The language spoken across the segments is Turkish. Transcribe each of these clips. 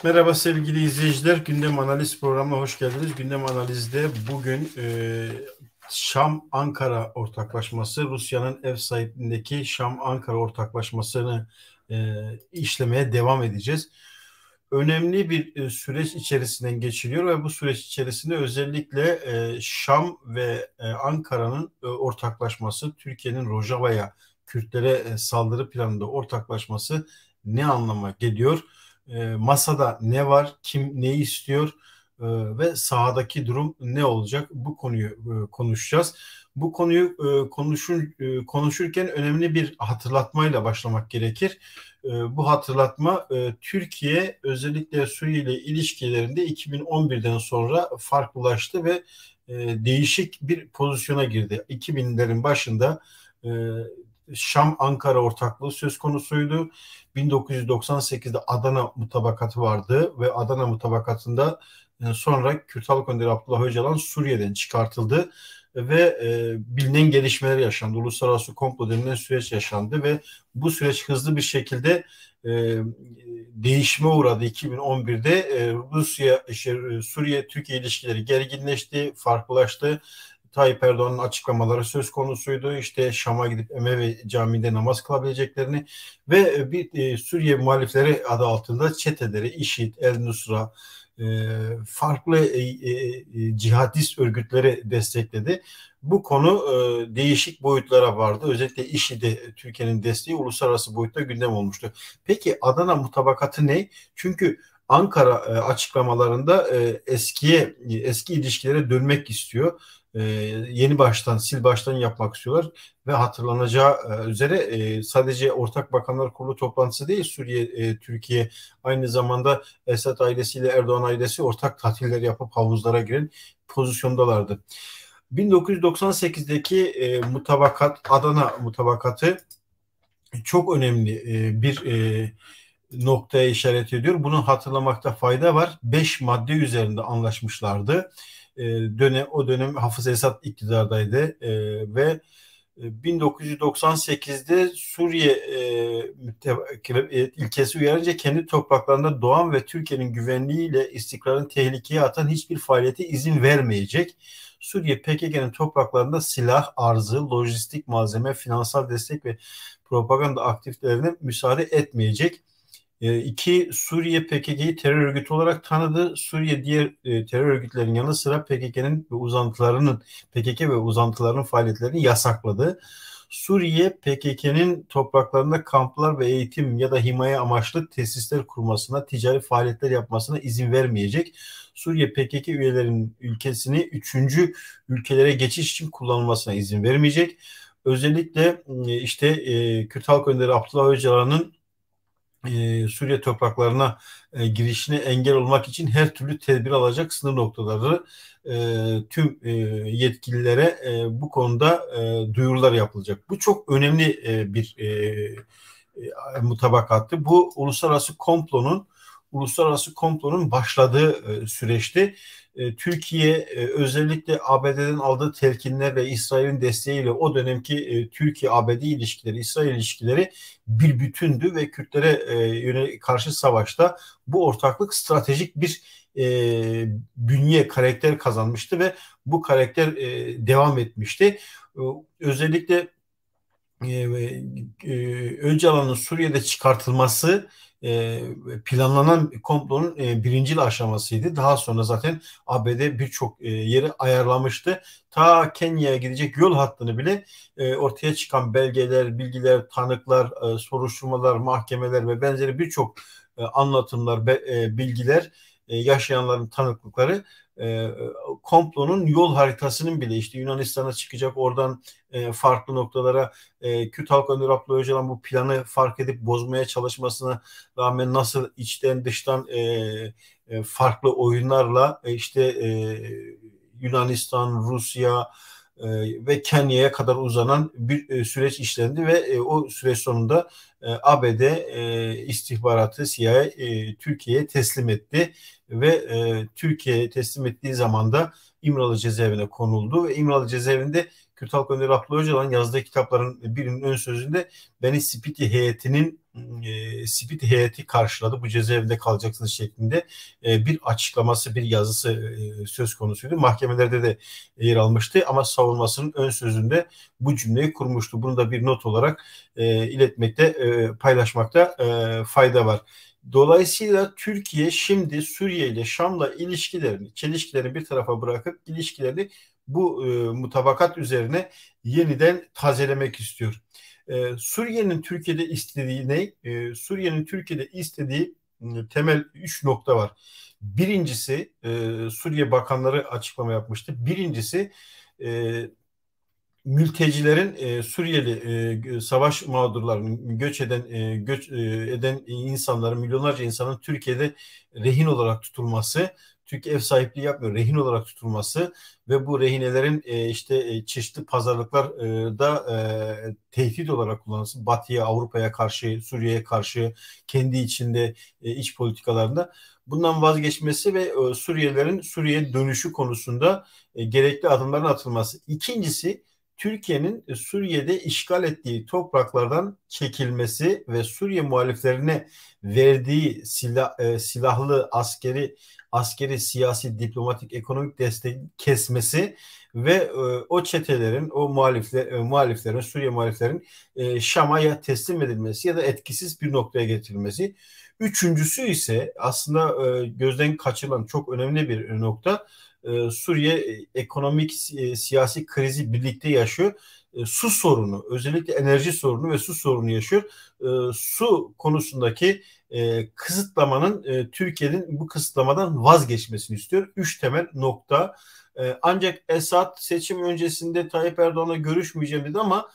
Merhaba sevgili izleyiciler. Gündem Analiz programına hoş geldiniz. Gündem Analiz'de bugün Şam-Ankara ortaklaşması, Rusya'nın ev sahipliğindeki Şam-Ankara ortaklaşmasını işlemeye devam edeceğiz. Önemli bir süreç içerisinden geçiliyor ve bu süreç içerisinde özellikle Şam ve Ankara'nın ortaklaşması, Türkiye'nin Rojava'ya, Kürtlere saldırı planında ortaklaşması ne anlama geliyor? Masada ne var, kim ne istiyor ve sahadaki durum ne olacak? Bu konuyu konuşacağız. Bu konuyu konuşurken önemli bir hatırlatmayla başlamak gerekir. Bu hatırlatma Türkiye özellikle Suriye ile ilişkilerinde 2011'den sonra farklılaştı ve değişik bir pozisyona girdi. 2000'lerin başında e, Şam-Ankara ortaklığı söz konusuydu. 1998'de Adana Mutabakatı vardı ve Adana Mutabakatı'nda sonra Kürt Halk Önderi Abdullah Öcalan Suriye'den çıkartıldı ve bilinen gelişmeler yaşandı. Uluslararası komplo denilen süreç yaşandı ve bu süreç hızlı bir şekilde e, değişime uğradı. 2011'de Suriye-Türkiye ilişkileri gerginleşti, farklılaştı. Tayyip Erdoğan'ın açıklamaları söz konusuydu. İşte Şam'a gidip Emevi Camii'nde namaz kılabileceklerini ve bir Suriye muhalifleri adı altında çeteleri, İŞİD, El-Nusra, farklı cihadist örgütleri destekledi. Bu konu değişik boyutlara vardı. Özellikle İŞİD'e Türkiye'nin desteği uluslararası boyutta gündem olmuştu. Peki Adana mutabakatı ne? Çünkü Ankara açıklamalarında eski ilişkilere dönmek istiyor. Yeni baştan, sil baştan yapmak istiyorlar ve hatırlanacağı üzere sadece Ortak Bakanlar Kurulu toplantısı değil Suriye, Türkiye aynı zamanda Esad ailesiyle Erdoğan ailesi ortak tatiller yapıp havuzlara giren pozisyondalardı. 1998'deki Adana mutabakatı çok önemli bir noktaya işaret ediyor. Bunu hatırlamakta fayda var. 5 madde üzerinde anlaşmışlardı. O dönem Hafız Esad iktidardaydı ve 1998'de Suriye ilkesi uyarınca kendi topraklarında doğan ve Türkiye'nin güvenliğiyle istikrarın tehlikeye atan hiçbir faaliyete izin vermeyecek. Suriye PKK'nın topraklarında silah arzı, lojistik malzeme, finansal destek ve propaganda aktivitelerine müsaade etmeyecek. İki, Suriye PKK'yı terör örgütü olarak tanıdı. Suriye diğer terör örgütlerin yanı sıra PKK ve uzantılarının faaliyetlerini yasakladı. Suriye PKK'nın topraklarında kamplar ve eğitim ya da himaye amaçlı tesisler kurmasına, ticari faaliyetler yapmasına izin vermeyecek. Suriye PKK üyelerinin ülkesini üçüncü ülkelere geçiş için kullanılmasına izin vermeyecek. Özellikle işte Kürt Halk Önderi Abdullah Öcalan'ın Suriye topraklarına girişine engel olmak için her türlü tedbir alacak sınır noktaları tüm yetkililere bu konuda duyurular yapılacak. Bu çok önemli bir mutabakattı. Bu uluslararası komplonun başladığı süreçti. Türkiye özellikle ABD'den aldığı telkinler ve İsrail'in desteğiyle o dönemki Türkiye-ABD ilişkileri, İsrail ilişkileri bir bütündü ve Kürtlere karşı savaşta bu ortaklık stratejik bir bünye, karakter kazanmıştı ve bu karakter devam etmişti. Özellikle Öcalan'ın Suriye'de çıkartılması planlanan komplonun birincil aşamasıydı. Daha sonra zaten ABD birçok yeri ayarlamıştı. Ta Kenya'ya gidecek yol hattını bile ortaya çıkan belgeler, bilgiler, tanıklar, soruşturmalar, mahkemeler ve benzeri birçok anlatımlar, bilgiler, yaşayanların tanıklıkları komplonun yol haritasının bile işte Yunanistan'a çıkacak, oradan farklı noktalara Kürt Halk Önderi Abdullah Öcalan bu planı fark edip bozmaya çalışmasına rağmen nasıl içten dıştan farklı oyunlarla işte Yunanistan, Rusya ve Kenya'ya kadar uzanan bir süreç işlendi ve o süreç sonunda ABD istihbaratı CIA Türkiye'ye teslim etti ve Türkiye'ye teslim ettiği zaman da İmralı cezaevine konuldu ve İmralı cezaevinde Kürt Halk Önderi Abdullah Öcalan yazdığı kitapların birinin ön sözünde beni Spiti heyetinin Split heyeti karşıladı. Bu cezaevinde kalacaksınız şeklinde bir açıklaması, bir yazısı söz konusuydu. Mahkemelerde de yer almıştı ama savunmasının ön sözünde bu cümleyi kurmuştu. Bunu da bir not olarak iletmekte, paylaşmakta fayda var. Dolayısıyla Türkiye şimdi Suriye ile Şam'la çelişkilerini bir tarafa bırakıp ilişkilerini bu mutabakat üzerine yeniden tazelemek istiyor. Suriye'nin Türkiye'de istediği ne? Suriye'nin Türkiye'de istediği temel 3 nokta var. Birincisi, Suriye bakanları açıklama yapmıştı. Birincisi, mültecilerin Suriyeli savaş mağdurlarının göç eden insanların, milyonlarca insanın Türkiye'de rehin olarak tutulması, Türkiye ev sahipliği yapmıyor, rehin olarak tutulması ve bu rehinelerin çeşitli pazarlıklarda tehdit olarak kullanılması, Batı'ya, Avrupa'ya karşı, Suriye'ye karşı, kendi içinde iç politikalarında bundan vazgeçmesi ve Suriyelilerin Suriye'ye dönüşü konusunda gerekli adımların atılması. İkincisi, Türkiye'nin Suriye'de işgal ettiği topraklardan çekilmesi ve Suriye muhaliflerine verdiği silahlı askeri, siyasi, diplomatik, ekonomik destek kesmesi ve o çetelerin, o muhaliflerin, Suriye muhaliflerin Şam'a teslim edilmesi ya da etkisiz bir noktaya getirilmesi. Üçüncüsü ise aslında gözden kaçırılan çok önemli bir nokta. Suriye ekonomik, siyasi krizi birlikte yaşıyor. Su sorunu, özellikle enerji sorunu ve su sorunu yaşıyor. Su konusundaki kısıtlamanın, Türkiye'nin bu kısıtlamadan vazgeçmesini istiyor. 3 temel nokta. Ancak Esad seçim öncesinde Tayyip Erdoğan'la görüşmeyeceğim dedi ama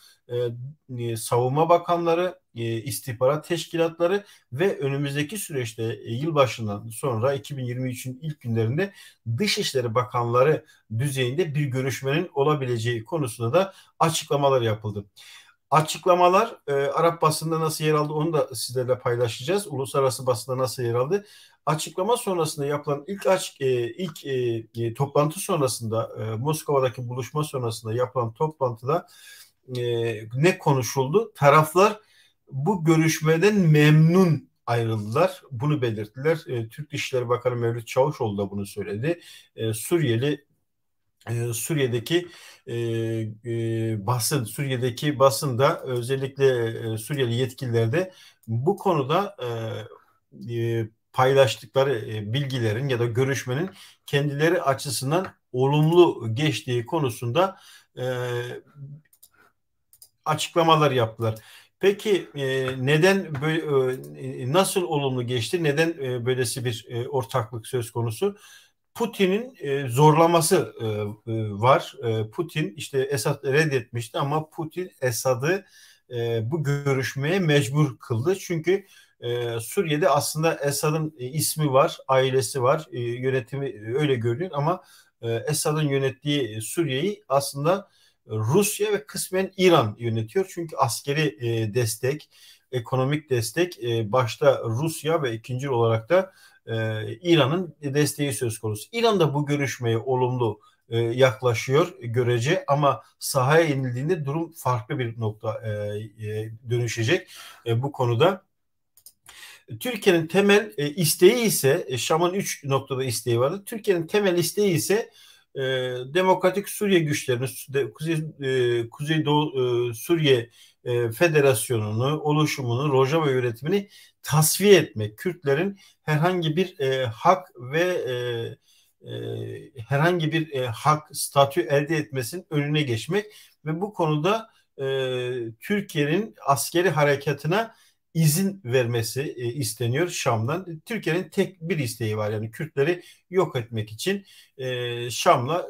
savunma bakanları, istihbarat teşkilatları ve önümüzdeki süreçte yılbaşından sonra 2023'ün ilk günlerinde Dışişleri Bakanları düzeyinde bir görüşmenin olabileceği konusunda da açıklamalar yapıldı. Açıklamalar Arap basında nasıl yer aldı onu da sizlerle paylaşacağız. Uluslararası basında nasıl yer aldı? Açıklama sonrasında yapılan toplantı sonrasında, Moskova'daki buluşma sonrasında yapılan toplantıda ne konuşuldu? Taraflar bu görüşmeden memnun ayrıldılar. Bunu belirttiler. Türk Dışişleri Bakanı Mevlüt Çavuşoğlu da bunu söyledi. Suriye'deki basında özellikle Suriyeli yetkililer de bu konuda paylaştıkları bilgilerin ya da görüşmenin kendileri açısından olumlu geçtiği konusunda açıklamalar yaptılar. Peki neden böyle, nasıl olumlu geçti? Neden böylesi bir ortaklık söz konusu? Putin'in zorlaması var. Putin işte Esad reddetmişti ama Putin Esad'ı bu görüşmeye mecbur kıldı. Çünkü Suriye'de aslında Esad'ın ismi var, ailesi var, yönetimi öyle görünüyor ama Esad'ın yönettiği Suriye'yi aslında Rusya ve kısmen İran yönetiyor. Çünkü askeri destek, ekonomik destek başta Rusya ve ikinci olarak da İran'ın desteği söz konusu. İran da bu görüşmeye olumlu yaklaşıyor görece ama sahaya inildiğinde durum farklı bir nokta dönüşecek bu konuda. Türkiye'nin temel isteği ise Şam'ın 3 noktada isteği vardı. Türkiye'nin temel isteği ise Demokratik Suriye güçlerinin Kuzeydoğu Suriye Federasyonu'nu, oluşumunu, Rojava yönetimini tasfiye etmek. Kürtlerin herhangi bir hak ve statü elde etmesinin önüne geçmek ve bu konuda Türkiye'nin askeri harekatına izin vermesi isteniyor Şam'dan. Türkiye'nin tek bir isteği var, yani Kürtleri yok etmek için Şam'la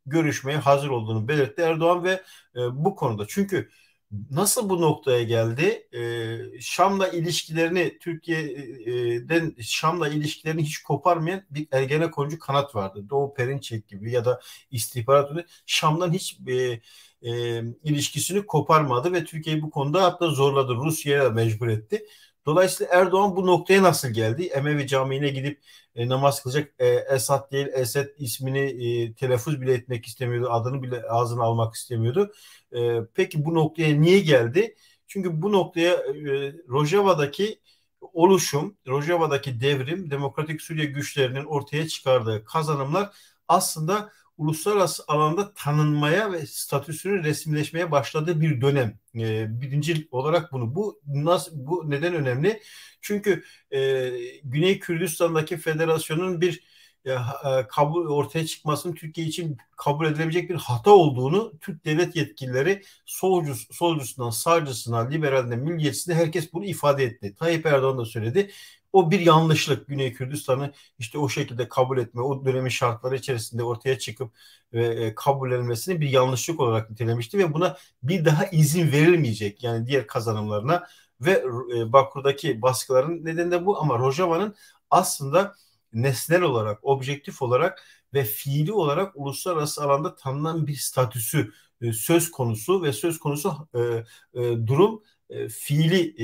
görüşmeye hazır olduğunu belirtti Erdoğan ve bu konuda. Çünkü nasıl bu noktaya geldi? Şam'la ilişkilerini Şam'la ilişkilerini hiç koparmayan bir Ergenekoncu kanat vardı. Doğu Perinçek gibi ya da istihbarat Şam'dan hiç ilişkisini koparmadı ve Türkiye'yi bu konuda hatta zorladı. Rusya'ya mecbur etti. Dolayısıyla Erdoğan bu noktaya nasıl geldi? Emevi Camii'ne gidip namaz kılacak. Esad değil, Esed ismini telaffuz bile etmek istemiyordu. Adını bile ağzına almak istemiyordu. Peki bu noktaya niye geldi? Çünkü bu noktaya Rojava'daki oluşum, Rojava'daki devrim, Demokratik Suriye güçlerinin ortaya çıkardığı kazanımlar aslında uluslararası alanda tanınmaya ve statüsünün resmileşmeye başladığı bir dönem. Birinci olarak bu neden önemli? Çünkü Güney Kürdistan'daki federasyonun bir kabul ortaya çıkmasının Türkiye için kabul edilebilecek bir hata olduğunu Türk devlet yetkilileri solcusundan sağcısına, liberaline, milliyetçisine herkes bunu ifade etti. Tayyip Erdoğan da söyledi. O bir yanlışlık. Güney Kürdistan'ı işte o şekilde kabul etme, o dönemin şartları içerisinde ortaya çıkıp kabul edilmesini bir yanlışlık olarak nitelemişti ve buna bir daha izin verilmeyecek. Yani diğer kazanımlarına ve Bakur'daki baskıların nedeni de bu, ama Rojava'nın aslında nesnel olarak, objektif olarak ve fiili olarak uluslararası alanda tanınan bir statüsü söz konusu ve söz konusu durum fiili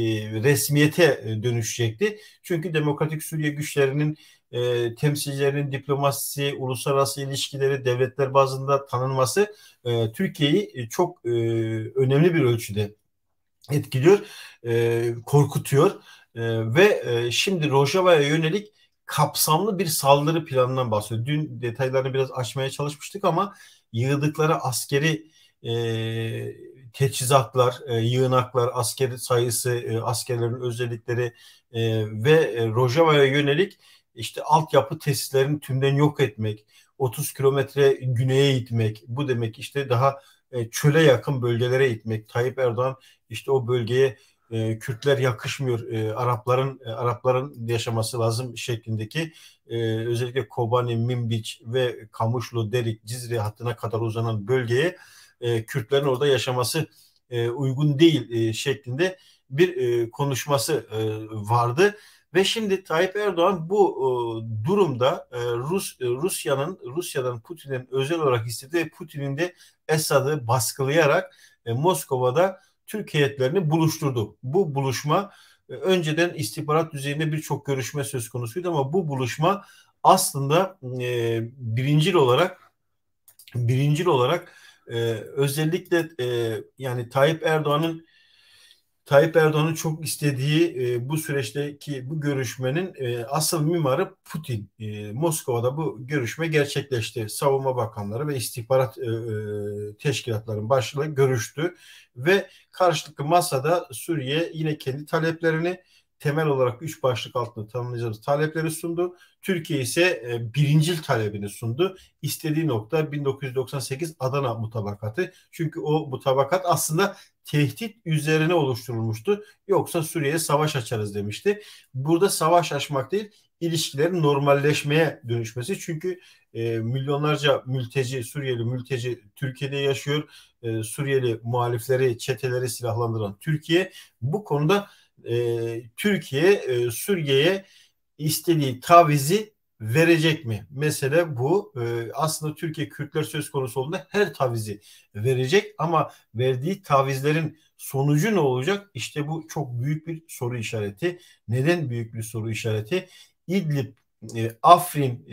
resmiyete dönüşecekti. Çünkü Demokratik Suriye güçlerinin temsilcilerinin diplomasisi, uluslararası ilişkileri, devletler bazında tanınması Türkiye'yi çok önemli bir ölçüde etkiliyor, korkutuyor ve şimdi Rojava'ya yönelik kapsamlı bir saldırı planından bahsediyor. Dün detaylarını biraz açmaya çalışmıştık ama yığdıkları askeri teçhizatlar, yığınaklar, askeri sayısı, askerlerin özellikleri ve Rojava'ya yönelik işte altyapı tesislerini tümden yok etmek, 30 kilometre güneye itmek, bu demek işte daha çöle yakın bölgelere itmek. Tayyip Erdoğan işte o bölgeye Kürtler yakışmıyor, Arapların yaşaması lazım şeklindeki özellikle Kobani, Minbiç ve Kamuşlu, Derik, Cizre hattına kadar uzanan bölgeye Kürtlerin orada yaşaması uygun değil şeklinde bir konuşması vardı. Ve şimdi Tayyip Erdoğan bu durumda Rusya'dan Putin'in özel olarak istediği, Putin'in de Esad'ı baskılayarak Moskova'da Türk heyetlerini buluşturdu. Bu buluşma önceden istihbarat düzeyinde birçok görüşme söz konusuydu ama bu buluşma aslında birincil olarak özellikle yani Tayyip Erdoğan'ın çok istediği bu süreçteki bu görüşmenin asıl mimarı Putin. Moskova'da bu görüşme gerçekleşti. Savunma bakanları ve istihbarat teşkilatların başıyla görüştü ve karşılıklı masada Suriye yine kendi taleplerini temel olarak 3 başlık altında tanımlayacağımız talepleri sundu. Türkiye ise birincil talebini sundu. İstediği nokta 1998 Adana mutabakatı. Çünkü o mutabakat aslında tehdit üzerine oluşturulmuştu. Yoksa Suriye'ye savaş açarız demişti. Burada savaş açmak değil, ilişkilerin normalleşmeye dönüşmesi. Çünkü milyonlarca Suriyeli mülteci Türkiye'de yaşıyor. Suriyeli muhalifleri, çeteleri silahlandıran Türkiye. Bu konuda Türkiye Suriye'ye istediği tavizi verecek mi? Mesele bu. Aslında Türkiye Kürtler söz konusu olduğunda her tavizi verecek ama verdiği tavizlerin sonucu ne olacak? İşte bu çok büyük bir soru işareti. Neden büyük bir soru işareti? İdlib, Afrin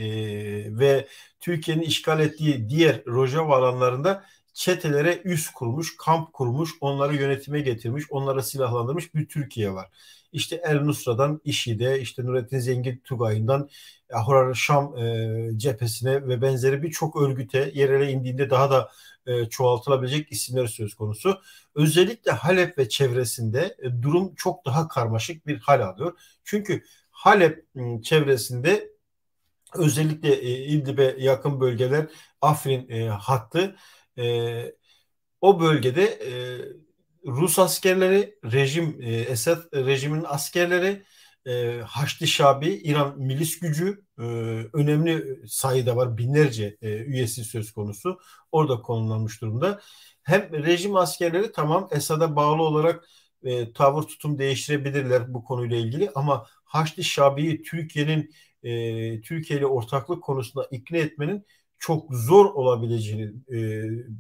ve Türkiye'nin işgal ettiği diğer Rojava alanlarında çetelere üs kurmuş, kamp kurmuş, onları yönetime getirmiş, onlara silahlandırmış bir Türkiye var. İşte El Nusra'dan IŞİD'e, işte Nurettin Zengin Tugay'ından Ahrar Şam cephesine ve benzeri birçok örgüte yer ele indiğinde daha da çoğaltılabilecek isimler söz konusu. Özellikle Halep ve çevresinde durum çok daha karmaşık bir hal alıyor. Çünkü Halep çevresinde özellikle İdlib'e yakın bölgeler, Afrin hattı, e, o bölgede Rus askerleri, Esad rejiminin askerleri, Haçlı Şabi, İran milis gücü önemli sayıda var. Binlerce üyesi söz konusu. Orada konumlanmış durumda. Hem rejim askerleri tamam Esad'a bağlı olarak tavır tutum değiştirebilirler bu konuyla ilgili ama Haçlı Şabi'yi Türkiye ile ortaklık konusunda ikna etmenin çok zor olabileceğini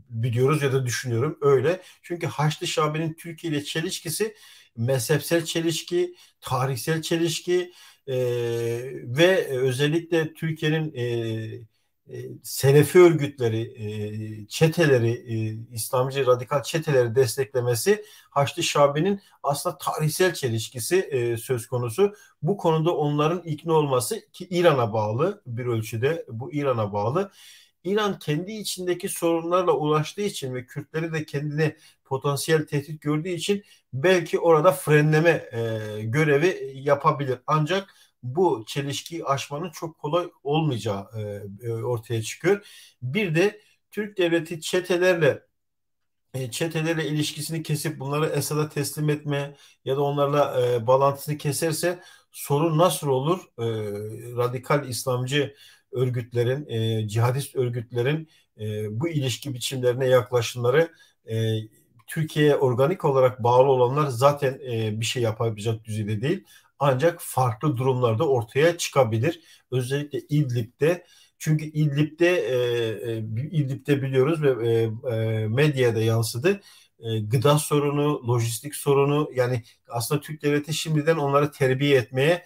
biliyoruz ya da düşünüyorum öyle. Çünkü Haçlı Şabi'nin Türkiye ile çelişkisi mezhepsel çelişki, tarihsel çelişki ve özellikle Türkiye'nin Selefi örgütleri, çeteleri, İslamcı radikal çeteleri desteklemesi Haçlı Şabi'nin aslında tarihsel çelişkisi söz konusu. Bu konuda onların ikna olması ki İran'a bağlı bir ölçüde bu İran'a bağlı. İran kendi içindeki sorunlarla uğraştığı için ve Kürtleri de kendine potansiyel tehdit gördüğü için belki orada frenleme görevi yapabilir. Ancak bu çelişkiyi aşmanın çok kolay olmayacağı ortaya çıkıyor. Bir de Türk devleti çetelerle ilişkisini kesip bunları Esad'a teslim etme ya da onlarla bağlantısını keserse sorun nasıl olur? Radikal İslamcı örgütlerin, cihadist örgütlerin bu ilişki biçimlerine yaklaşımları Türkiye'ye organik olarak bağlı olanlar zaten bir şey yapabilecek düzeyde değil. Ancak farklı durumlarda ortaya çıkabilir. Özellikle İdlib'de çünkü İdlib'de biliyoruz ve medyada yansıdı. Gıda sorunu, lojistik sorunu yani aslında Türk devleti şimdiden onları terbiye etmeye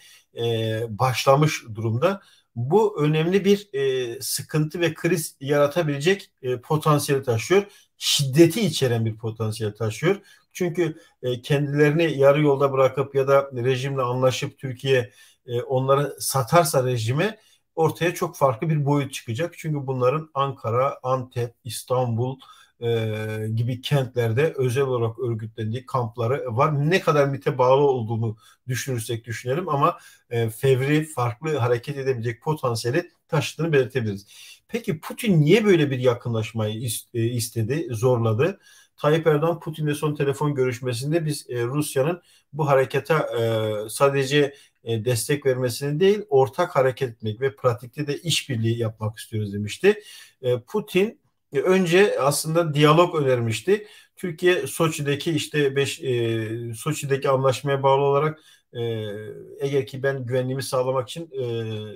başlamış durumda. Bu önemli bir sıkıntı ve kriz yaratabilecek potansiyeli taşıyor. Şiddeti içeren bir potansiyel taşıyor. Çünkü kendilerini yarı yolda bırakıp ya da rejimle anlaşıp Türkiye onları satarsa rejime ortaya çok farklı bir boyut çıkacak. Çünkü bunların Ankara, Antep, İstanbul gibi kentlerde özel olarak örgütlendiği kampları var. Ne kadar MİT'e bağlı olduğunu düşünürsek düşünelim ama fevri, farklı hareket edebilecek potansiyeli taşıdığını belirtebiliriz. Peki Putin niye böyle bir yakınlaşmayı istedi, zorladı? Tayyip Erdoğan Putin'le son telefon görüşmesinde biz Rusya'nın bu harekete sadece destek vermesini değil, ortak hareket etmek ve pratikte de işbirliği yapmak istiyoruz demişti. Putin önce aslında diyalog önermişti. Türkiye Soçi'deki Soçi'deki anlaşmaya bağlı olarak e, eğer ki ben güvenliğimi sağlamak için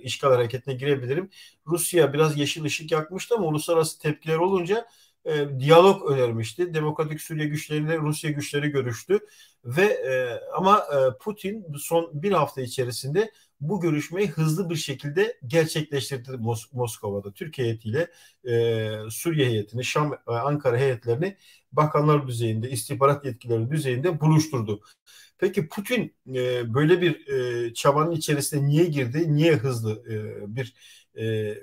işgal hareketine girebilirim. Rusya biraz yeşil ışık yakmıştı ama uluslararası tepkiler olunca diyalog önermişti. Demokratik Suriye güçleriyle Rusya güçleri görüştü ve Putin son bir hafta içerisinde bu görüşmeyi hızlı bir şekilde gerçekleştirdi Moskova'da. Türkiye heyetiyle Suriye heyetini, Şam, Ankara heyetlerini bakanlar düzeyinde, istihbarat yetkileri düzeyinde buluşturdu. Peki Putin böyle bir çabanın içerisine niye girdi? Niye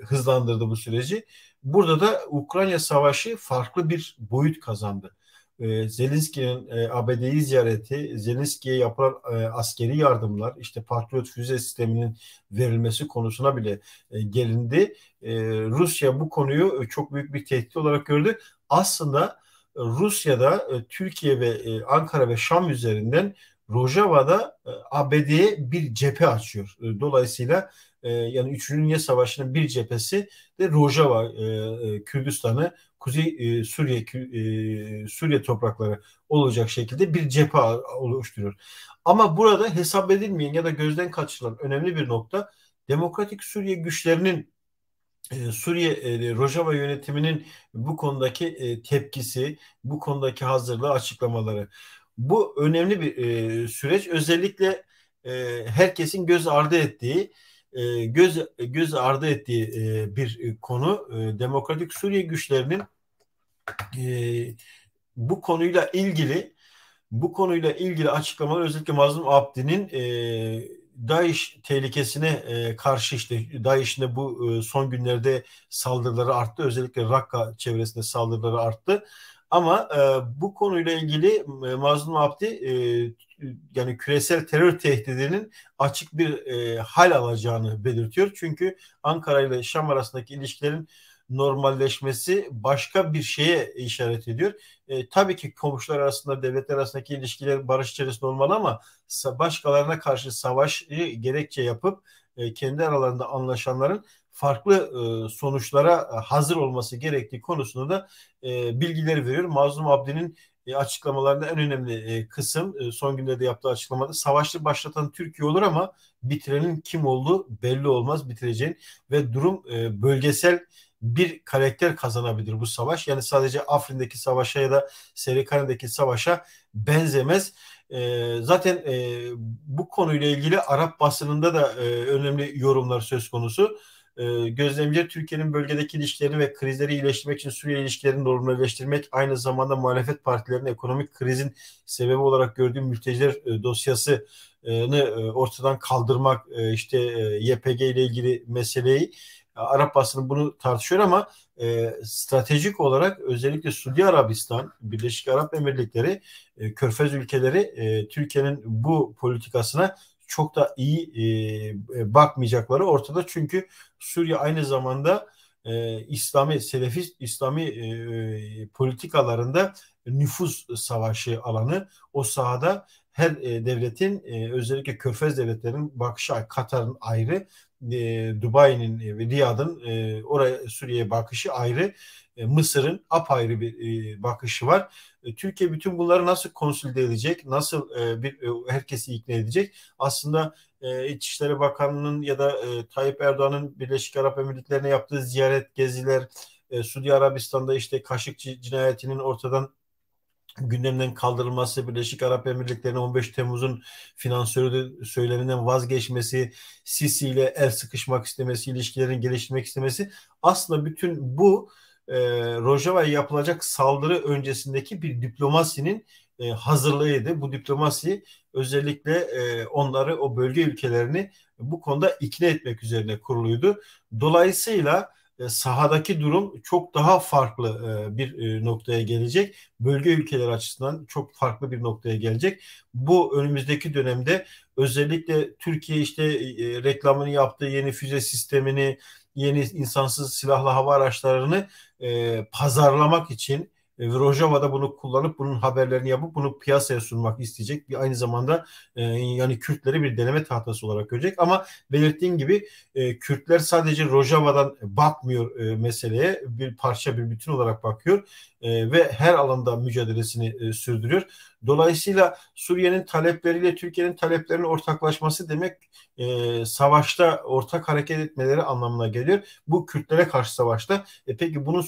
hızlandırdı bu süreci? Burada da Ukrayna Savaşı farklı bir boyut kazandı. Zelenski'nin ABD'yi ziyareti, Zelenski'ye yapılan askeri yardımlar, işte Patriot füze sisteminin verilmesi konusuna bile gelindi. Rusya bu konuyu çok büyük bir tehdit olarak gördü. Aslında Rusya'da Türkiye ve Ankara ve Şam üzerinden Rojava'da ABD'ye bir cephe açıyor. Dolayısıyla yani 3. Dünya Savaşı'nın bir cephesi de Rojava, Kürdistan'ı, Suriye toprakları olacak şekilde bir cephe oluşturuyor. Ama burada hesap edilmeyen ya da gözden kaçırılan önemli bir nokta Demokratik Suriye güçlerinin Rojava yönetiminin bu konudaki tepkisi, bu konudaki hazırlığı, açıklamaları. Bu önemli bir süreç. Özellikle herkesin göz ardı ettiği bir konu. Demokratik Suriye güçlerinin e, bu konuyla ilgili bu konuyla ilgili açıklamalar özellikle Mazlum Abdi'nin DAEŞ tehlikesine karşı işte DAEŞ'in de bu son günlerde saldırıları arttı. Özellikle Rakka çevresinde saldırıları arttı. Ama bu konuyla ilgili Mazlum Abdi yani küresel terör tehdidinin açık bir hal alacağını belirtiyor. Çünkü Ankara ile Şam arasındaki ilişkilerin normalleşmesi başka bir şeye işaret ediyor. Tabii ki komşular arasında, devletler arasındaki ilişkiler barış içerisinde olmalı ama başkalarına karşı savaşı gerekçe yapıp kendi aralarında anlaşanların farklı sonuçlara hazır olması gerektiği konusunda da bilgileri veriyor. Mazlum Abdi'nin açıklamalarında en önemli kısım son günlerde yaptığı açıklamada savaşı başlatan Türkiye olur ama bitirenin kim olduğu belli olmaz bitireceğin ve durum bölgesel bir karakter kazanabilir bu savaş. Yani sadece Afrin'deki savaşa ya da Serikani'deki savaşa benzemez. Zaten bu konuyla ilgili Arap basınında da önemli yorumlar söz konusu. Gözlemciler Türkiye'nin bölgedeki ilişkilerini ve krizleri iyileştirmek için Suriye ilişkilerini normalleştirmek, aynı zamanda muhalefet partilerinin ekonomik krizin sebebi olarak gördüğü mülteciler dosyasını ortadan kaldırmak, işte YPG ile ilgili meseleyi Arap basını bunu tartışıyor ama stratejik olarak özellikle Suudi Arabistan, Birleşik Arap Emirlikleri, Körfez ülkeleri Türkiye'nin bu politikasına çok da iyi bakmayacakları ortada. Çünkü Suriye aynı zamanda İslami, Selefist İslami politikalarında nüfuz savaşı alanı. O sahada her devletin özellikle Körfez devletlerinin bakışı, Katar'ın ayrı, Dubai'nin ve Riyad'ın oraya Suriye'ye bakışı ayrı, Mısır'ın apayrı bir bakışı var. Türkiye bütün bunları nasıl konsolide edecek, nasıl herkesi ikna edecek? Aslında İçişleri Bakanı'nın ya da Tayyip Erdoğan'ın Birleşik Arap Emirlikleri'ne yaptığı ziyaret, geziler, Suudi Arabistan'da işte Kaşıkçı cinayetinin ortadan gündemden kaldırılması, Birleşik Arap Emirlikleri'nin 15 Temmuz'un finansörü söyleminden vazgeçmesi, Sisi ile el sıkışmak istemesi, ilişkilerini geliştirmek istemesi, aslında bütün bu Rojava'ya yapılacak saldırı öncesindeki bir diplomasinin hazırlığıydı. Bu diplomasi özellikle onları, o bölge ülkelerini bu konuda ikna etmek üzerine kuruluydu. Dolayısıyla sahadaki durum çok daha farklı bir noktaya gelecek. Bölge ülkeleri açısından çok farklı bir noktaya gelecek. Bu önümüzdeki dönemde özellikle Türkiye işte reklamını yaptığı yeni füze sistemini, yeni insansız silahlı hava araçlarını pazarlamak için Rojava'da bunu kullanıp bunun haberlerini yapıp bunu piyasaya sunmak isteyecek. Bir aynı zamanda yani Kürtleri bir deneme tahtası olarak görecek. Ama belirttiğim gibi Kürtler sadece Rojava'dan bakmıyor meseleye. Bir parça, bir bütün olarak bakıyor ve her alanda mücadelesini sürdürüyor. Dolayısıyla Suriye'nin talepleriyle Türkiye'nin taleplerinin ortaklaşması demek savaşta ortak hareket etmeleri anlamına geliyor. Bu Kürtlere karşı savaşta. Peki bunun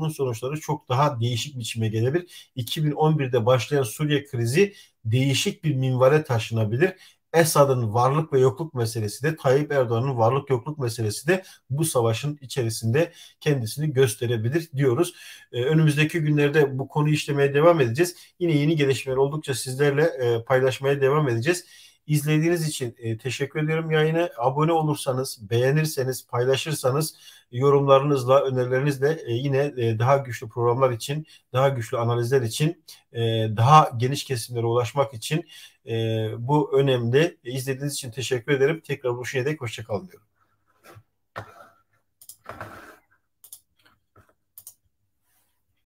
sonuçları çok daha değişik biçime gelebilir. 2011'de başlayan Suriye krizi değişik bir minvale taşınabilir. Esad'ın varlık ve yokluk meselesi de, Tayyip Erdoğan'ın varlık yokluk meselesi de bu savaşın içerisinde kendisini gösterebilir diyoruz. Önümüzdeki günlerde bu konuyu işlemeye devam edeceğiz. Yine yeni gelişmeler oldukça sizlerle paylaşmaya devam edeceğiz. İzlediğiniz için teşekkür ediyorum yayını. Abone olursanız, beğenirseniz, paylaşırsanız, yorumlarınızla, önerilerinizle yine daha güçlü programlar için, daha güçlü analizler için, daha geniş kesimlere ulaşmak için bu önemli. İzlediğiniz için teşekkür ederim. Tekrar buluşuncaya dek hoşça kalın diyorum.